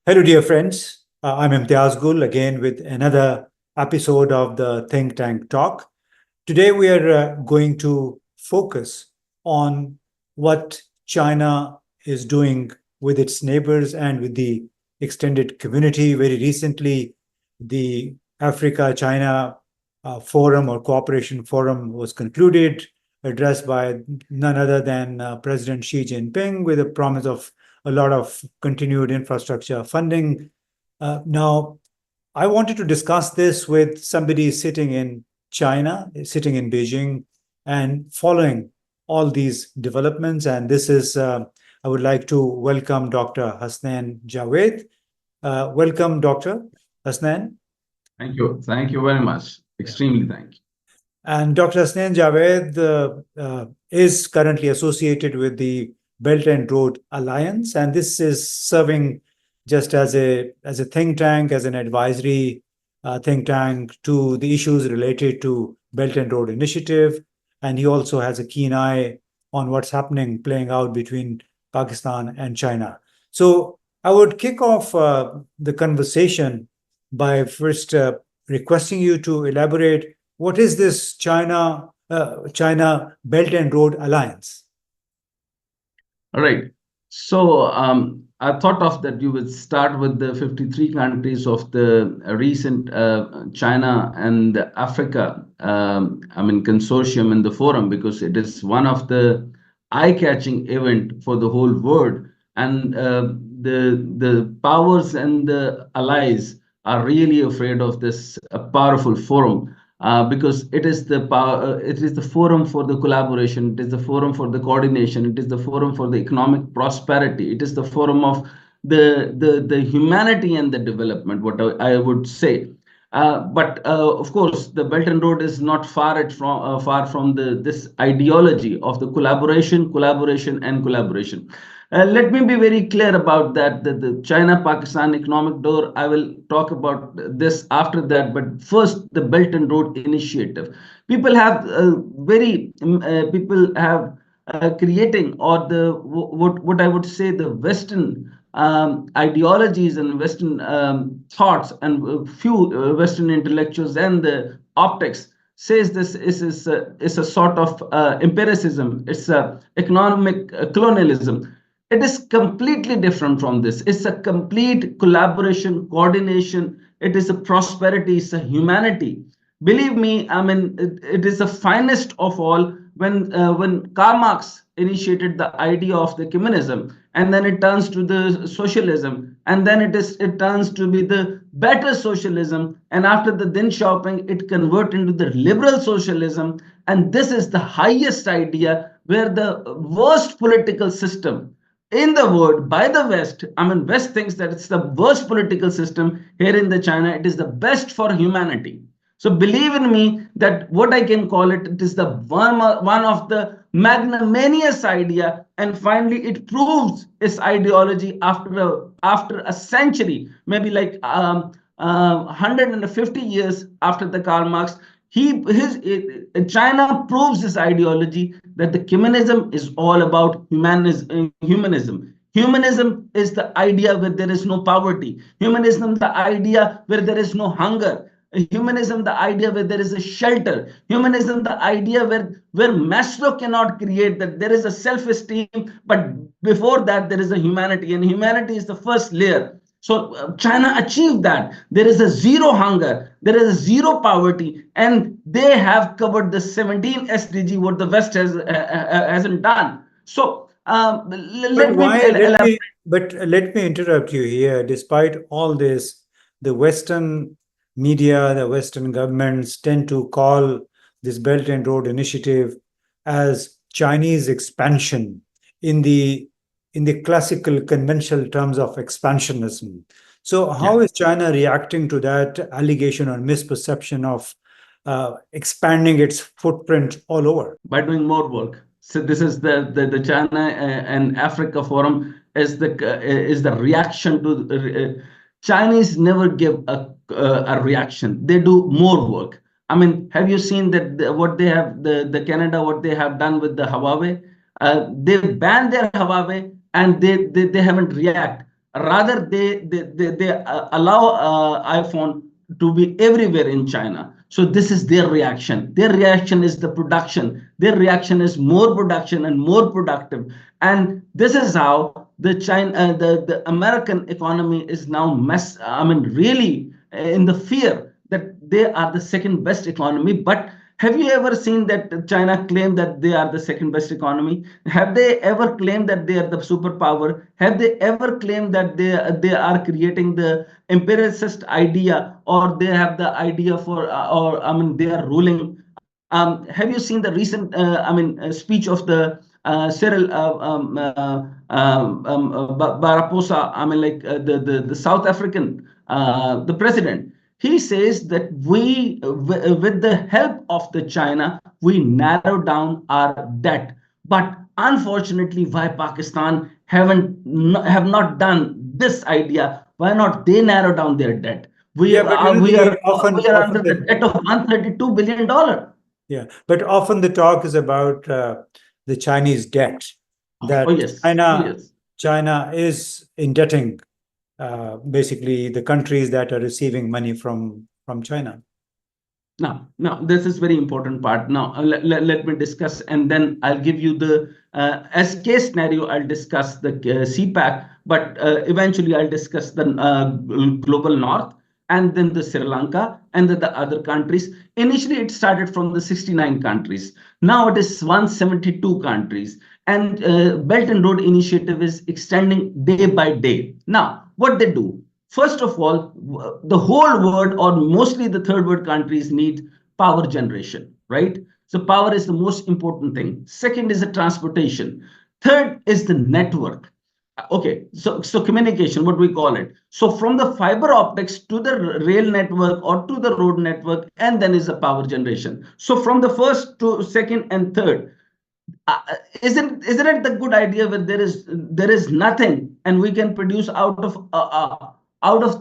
Hello, dear friends. I'm Imtiaz Gul again with another episode of the Think Tank Talk. Today, we are going to focus on what China is doing with its neighbors and with the extended community. Very recently, the Africa China Forum or Cooperation Forum was concluded, addressed by none other than President Xi Jinping, with a promise of a lot of continued infrastructure funding. Now, I wanted to discuss this with somebody sitting in China, sitting in Beijing, and following all these developments. And this is, I would like to welcome Dr. Hasnain Javed. Welcome, Dr. Hasnain. Thank you. Thank you very much. Extremely thank you. And Dr. Hasnain Javed is currently associated with the Belt and Road Alliance, and this is serving just as a think tank, as an advisory think tank to the issues related to Belt and Road Initiative. And he also has a keen eye on what's happening, playing out between Pakistan and China. So I would kick off the conversation by first requesting you to elaborate what is this China Belt and Road Alliance? All right. So I thought of that you would start with the 53 countries of the recent China and Africa, consortium in the forum, because it is one of the eye-catching event for the whole world. And the powers and the allies are really afraid of this powerful forum. Because it is the power, it is the forum for the collaboration, it is the forum for the coordination, it is the forum for the economic prosperity, it is the forum of the humanity and the development, what I would say. But of course, the Belt and Road is not far from this ideology of the collaboration, and collaboration. Let me be very clear about that, the China-Pakistan economic door, I will talk about this after that. But first, the Belt and Road Initiative. People have creating, or what I would say, the Western ideologies and Western thoughts, and few Western intellectuals and the optics says this is a sort of empiricism. It's a economic colonialism. It is completely different from this. It's a complete collaboration, coordination. It is a prosperity. It's a humanity. Believe me, it is the finest of all. When Karl Marx initiated the idea of the communism, and then it turns to the socialism, and then it turns to be the better socialism, and after the Deng Xiaoping, it converts into the liberal socialism, and this is the highest idea, where the worst political system in the world by the West, West thinks that it's the worst political system here in the China. It is the best for humanity. So believe in me that what I can call it, it is the one of the magnanimous idea, and finally it proves its ideology after a century, maybe like 150 years after the Karl Marx. China proves this ideology that the communism is all about humanism. Humanism is the idea where there is no poverty. Humanism, the idea where there is no hunger. Humanism, the idea where there is a shelter. Humanism, the idea where Maslow cannot create, that there is a self-esteem, but before that there is a humanity, and humanity is the first layer. So China achieved that. There is a zero hunger, there is a zero poverty, and they have covered the 17 SDG, what the West hasn't done. So let me interrupt you here. Despite all this, the Western media, the Western governments tend to call this Belt and Road Initiative as Chinese expansion in the classical conventional terms of expansionism. So how is China reacting to that allegation or misperception of expanding its footprint all over? By doing more work. So this is the China and Africa Forum is the reaction to Chinese never give a reaction. They do more work. Have you seen that what they have, the Canada, what they have done with the Huawei? They banned their Huawei, and they haven't reacted. Rather, they allow iPhone to be everywhere in China. So this is their reaction. Their reaction is the production. Their reaction is more production and more productive. And this is how the American economy is now really in the fear that they are the second best economy. But have you ever seen that China claim that they are the second best economy? Have they ever claimed that they are the superpower? Have they ever claimed that they are creating the empiricist idea, or they have the idea for, or I mean, they are ruling? Have you seen the recent, speech of the Cyril Baraposa? I mean, like the South African, the president. He says that with the help of the China, we narrow down our debt. But unfortunately, why Pakistan have not done this idea? Why not they narrow down their debt? Yeah, but you know, We are under the debt of $132 billion. yeah, but often the talk is about the Chinese debt, that Oh yes, oh yes. China is indebting basically the countries that are receiving money from China. Now, this is very important part. Now, let me discuss, and then I'll give you the as case scenario. I'll discuss the CPAC, but eventually I'll discuss the global north, and then the Sri Lanka, and then the other countries. Initially, it started from the 69 countries. Now it is 172 countries, and Belt and Road Initiative is extending day by day. Now, what they do? First of all, the whole world, or mostly the third world countries, need power generation, right? So power is the most important thing. Second is the transportation. Third is the network. Okay, so communication, what we call it. So from the fiber optics to the rail network or to the road network, and then is the power generation. So from the first to second and third, isn't it the good idea where there is nothing, and we can produce out of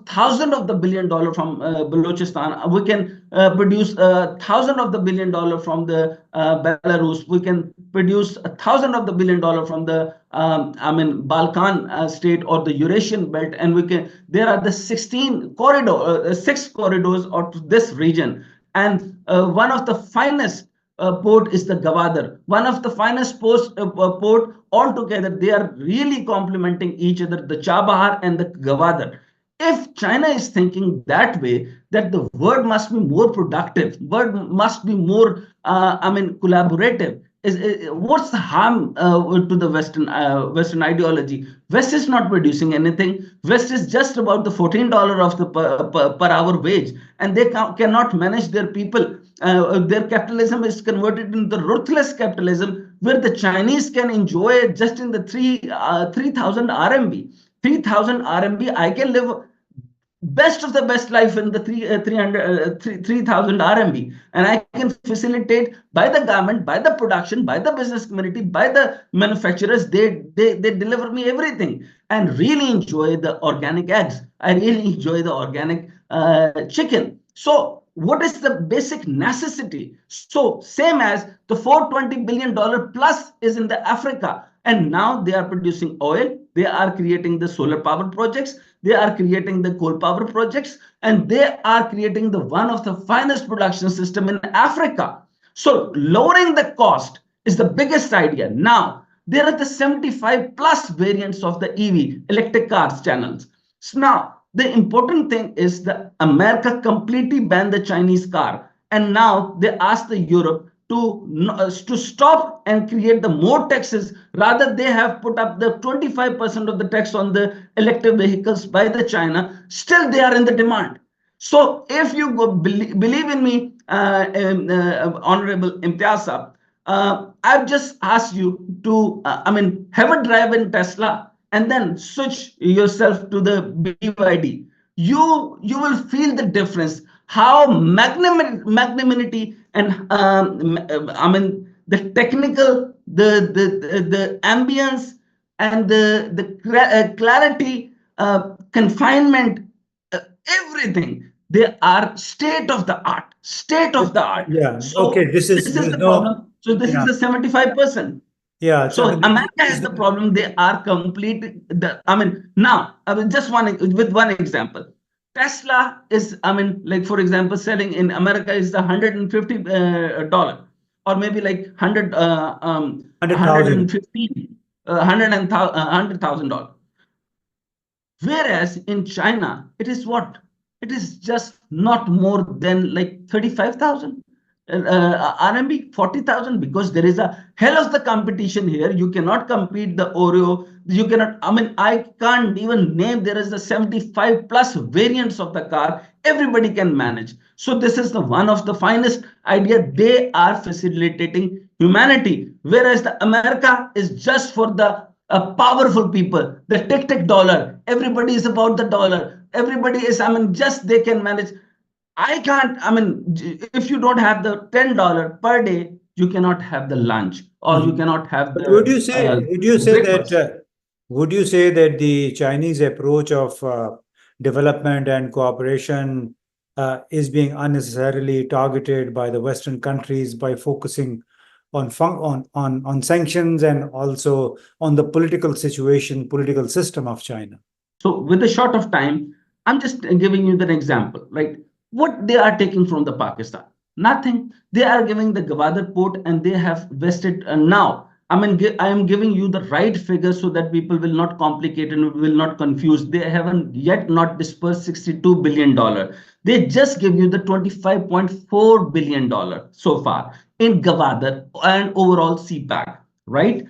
thousand of the $1 billion from Balochistan, we can produce thousand of the $1 billion from the Belarus, we can produce thousand of the $1 billion from the Balkan state or the Eurasian belt, and we can. There are the 6 corridors of this region, and one of the finest port is the Gwadar, one of the finest port altogether. They are really complementing each other, the Chabahar and the Gwadar. If China is thinking that way, that the world must be more productive, world must be more, collaborative. What's the harm to the Western ideology? West is not producing anything. West is just about the $14 of the per hour wage, and they cannot manage their people. Their capitalism is converted into ruthless capitalism, where the Chinese can enjoy just in the 3,000 RMB. 3,000 RMB, I can live best of the best life in the 3,000 RMB, and I can facilitate by the government, by the production, by the business community, by the manufacturers. They deliver me everything, and really enjoy the organic eggs. I really enjoy the organic chicken. So what is the basic necessity? So same as the $420 billion plus is in the Africa, and now they are producing oil, they are creating the solar power projects, they are creating the coal power projects, and they are creating the one of the finest production system in Africa. So lowering the cost is the biggest idea. Now there are the 75 plus variants of the EV electric cars channels. So now the important thing is that America completely banned the Chinese car, and now they ask the Europe to stop and create the more taxes. Rather, they have put up the 25% of the tax on the electric vehicles by the China. Still, they are in the demand. So, if you believe in me, Honorable Imtiaz Saab, I've just asked you to, have a drive in Tesla and then switch yourself to the BYD. You will feel the difference. How magnanimity and the technical, the ambience, and the clarity, confinement, everything. They are state of the art. State of the art. Yeah. So Okay. This this is is there's the no. problem. So this is Yeah. the 75%. Yeah, So definitely. America has the problem. They are complete. Just one example. Tesla is, like for example, selling in America is the $150 or maybe like 100,000. 115, $100,000. Whereas in China, it is what? It is just not more than like 35,000 RMB, 40,000, because there is a hell of the competition here. You cannot compete the Oreo. You cannot, I can't even name, there is the 75 plus variants of the car. Everybody can manage. So this is the one of the finest idea. They are facilitating humanity, whereas the America is just for the powerful people, the tick dollar. Everybody is about the dollar. Everybody is, just they can manage. I can't, if you don't have the $10 per day, you cannot have the lunch or you Mhm. cannot have But would the you say would you say that breakfast. would you say that the Chinese approach of development and cooperation is being unnecessarily targeted by the Western countries by focusing on sanctions and also on the political situation, political system of China? So, with a short of time, I'm just giving you the example, right? What they are taking from the Pakistan? Nothing. They are giving the Gwadar port and they have vested now. I am giving you the right figure so that people will not complicate and will not confuse. They haven't yet not dispersed $62 billion. They just give you the $25.4 billion so far in Gwadar and overall CPAC, right?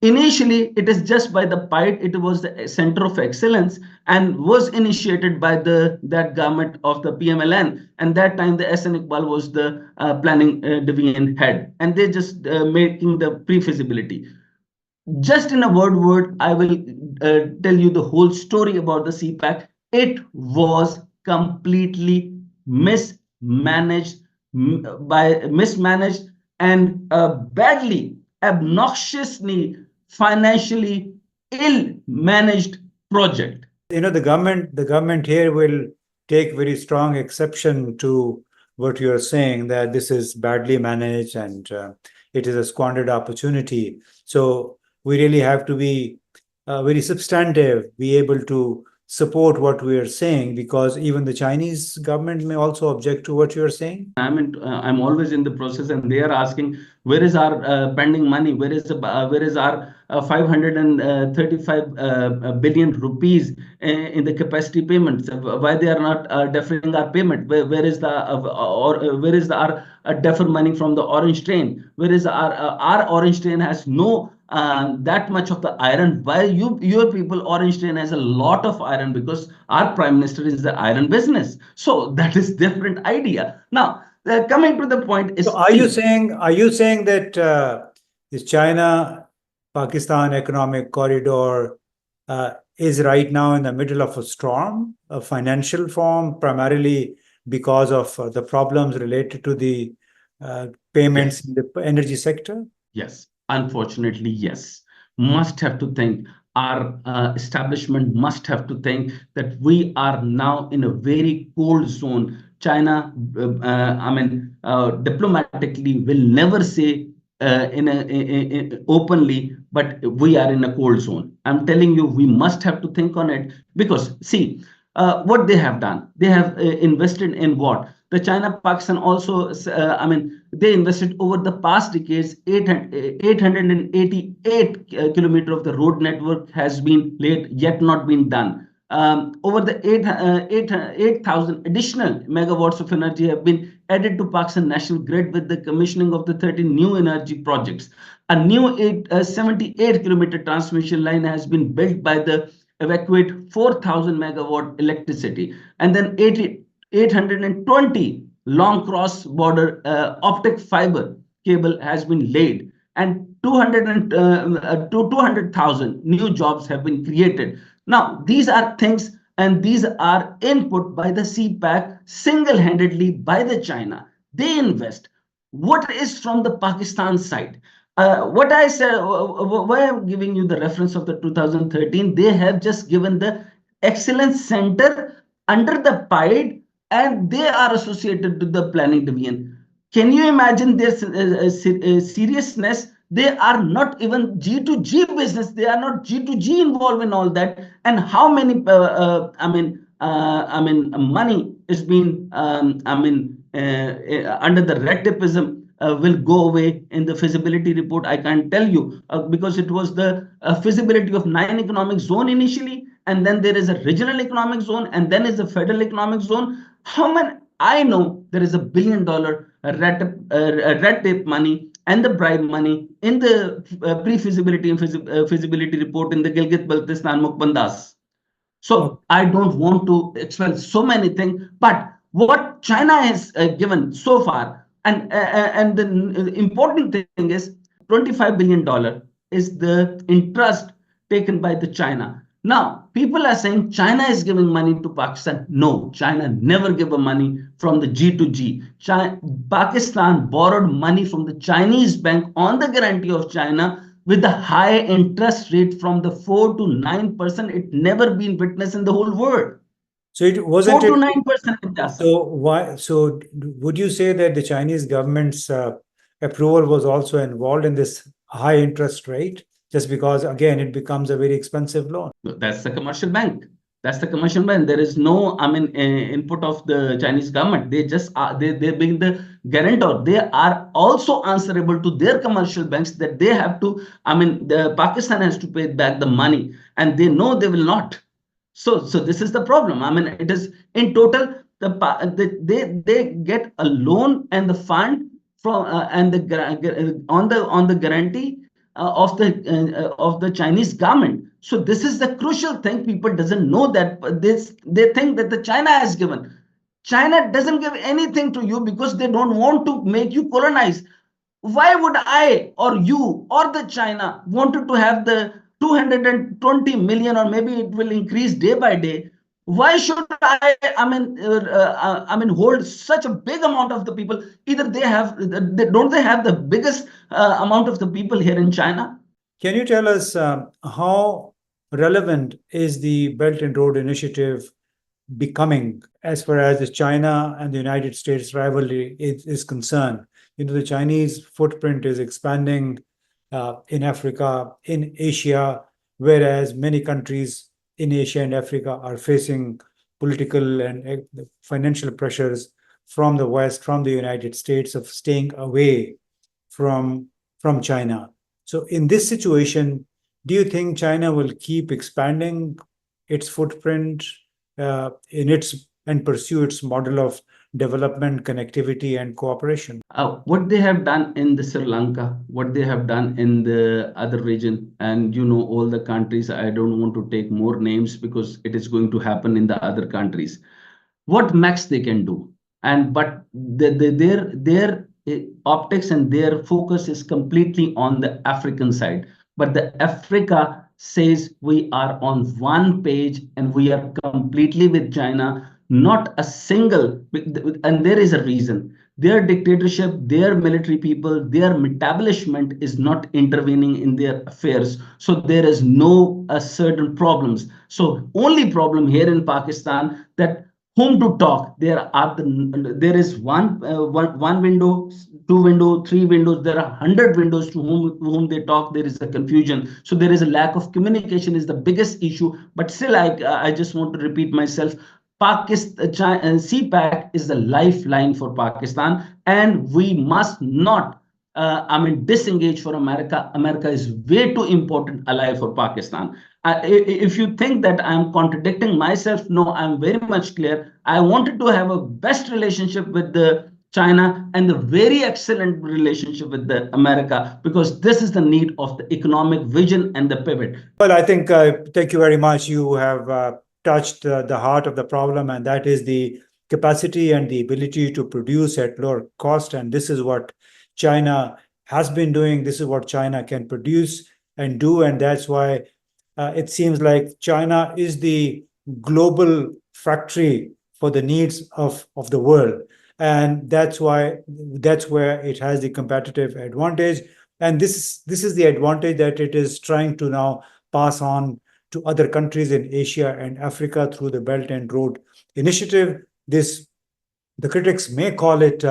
Initially, it is just by the PIDE, it was the center of excellence and was initiated by the that government of the PMLN. And that time, the SN Iqbal was the planning division head, and they just making the pre-feasibility. Just in a word, I will tell you the whole story about the CPAC. It was completely mismanaged, mismanaged and badly, obnoxiously, financially ill managed project. The government here will take very strong exception to what you're saying, that this is badly managed and it is a squandered opportunity. So we really have to be very substantive, be able to support what we are saying, because even the Chinese government may also object to what you're saying. I'm always in the process, and they are asking, where is our pending money? Where is our 535 billion rupees in the capacity payments? Why they are not deferring our payment? Where is the where is the our defer money from the orange train? Where is our orange train has no that much of the iron? Why your people orange train has a lot of iron? Because our prime minister is the iron business. So that is different idea. Now coming to the point So is see. are you saying that this China Pakistan economic corridor is right now in the middle of a storm, a financial form, primarily because of the problems related to the payments Yes. in the energy sector? Yes, unfortunately, yes. Must have to think. Our establishment must have to think that we are now in a very cold zone. China, diplomatically will never say openly, but we are in a cold zone. I'm telling you, we must have to think on it because see, what they have done. They have invested in what? The China Pakistan also, they invested over the past decades 888 kilometer of the road network has been laid, yet not been done. Over the 8,000 additional megawatts of energy have been added to Pakistan national grid with the commissioning of the 13 new energy projects. A new 78-kilometer transmission line has been built by the evacuate 4,000 megawatt electricity, and then 820 long cross border optic fiber cable has been laid, and 200,000 new jobs have been created. Now these are things, and these are input by the CPAC single-handedly by the China. They invest. What is from the Pakistan side? What I said, why I'm giving you the reference of the 2013, they have just given the excellence center under the PIDE, and they are associated to the planning division. Can you imagine their seriousness? They are not even G2G business. They are not G2G involved in all that. And how many, money is being, under the red tapeism will go away in the feasibility report. I can't tell you because it was the feasibility of 9 economic zone initially, and then there is a regional economic zone, and then is a federal economic zone. How many? I know there is $1 billion red tape money and the bribe money in the pre-feasibility and feasibility report in the Gilgit-Baltistan Mukbandas. Oh, So I don't want to expel so many things, but what China has given so far, and the important thing is $25 billion is the interest taken by the China. Now people are saying China is giving money to Pakistan. No, China never gave a money from the G2G. Pakistan borrowed money from the Chinese bank on the guarantee of China with the high interest rate from the 4 to 9%. It never been witnessed in the whole world. so it wasn't 4 it? to 9%. So why? So would you say that the Chinese government's approval was also involved in this high interest rate? Just because again, it becomes a very expensive loan. That's the commercial bank. That's the commercial bank. There is no, input of the Chinese government. They just are, they being the guarantor. They are also answerable to their commercial banks that they have to. The Pakistan has to pay back the money, and they know they will not. So this is the problem. It is in total they get a loan and the fund from and the on the guarantee of the Chinese government. So this is the crucial thing. People doesn't know that this they think that the China has given. China doesn't give anything to you because they don't want to make you colonize. Why would I or you or the China wanted to have the 220 million, or maybe it will increase day by day? Why should hold such a big amount of the people? Either they have the biggest amount of the people here in China. Can you tell us how relevant is the Belt and Road Initiative becoming as far as the China and the United States rivalry is concerned? The Chinese footprint is expanding in Africa, in Asia, whereas many countries in Asia and Africa are facing political and financial pressures from the West, from the United States, of staying away from China. So in this situation, do you think China will keep expanding its footprint in its and pursue its model of development, connectivity, and cooperation? What they have done in the Sri Lanka, what they have done in the other region, and all the countries. I don't want to take more names because it is going to happen in the other countries. What max they can do, and but their optics and their focus is completely on the African side. But the Africa says we are on one page and we are completely with China, not a single. And there is a reason. Their dictatorship, their military people, their establishment is not intervening in their affairs. So there is no certain problems. So only problem here in Pakistan, that whom to talk. There is one window, two window, three windows. There are 100 windows to whom they talk. There is a confusion. So there is a lack of communication is the biggest issue. But still, I just want to repeat myself. Pakistan, CPEC is the lifeline for Pakistan, and we must not disengage for America. America is way too important ally for Pakistan. If you think that I'm contradicting myself, no, I'm very much clear. I wanted to have a best relationship with the China and the very excellent relationship with the America, because this is the need of the economic vision and the pivot. Well, I think, thank you very much. You have touched the heart of the problem, and that is the capacity and the ability to produce at lower cost. And this is what China has been doing. This is what China can produce and do. And that's why it seems like China is the global factory for the needs of the world. And that's where it has the competitive advantage. And this is the advantage that it is trying to now pass on to other countries in Asia and Africa through the Belt and Road Initiative. The critics may call it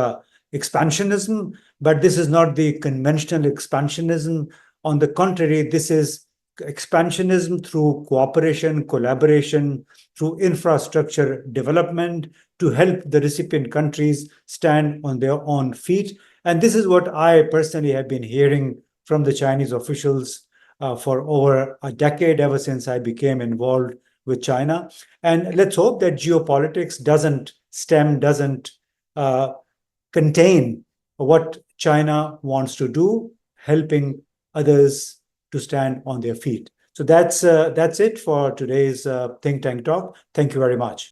expansionism, but this is not the conventional expansionism. On the contrary, this is expansionism through cooperation, collaboration, through infrastructure development to help the recipient countries stand on their own feet. And this is what I personally have been hearing from the Chinese officials for over a decade, ever since I became involved with China. And let's hope that geopolitics doesn't contain what China wants to do, helping others to stand on their feet. So that's it for today's think tank talk. Thank you very much.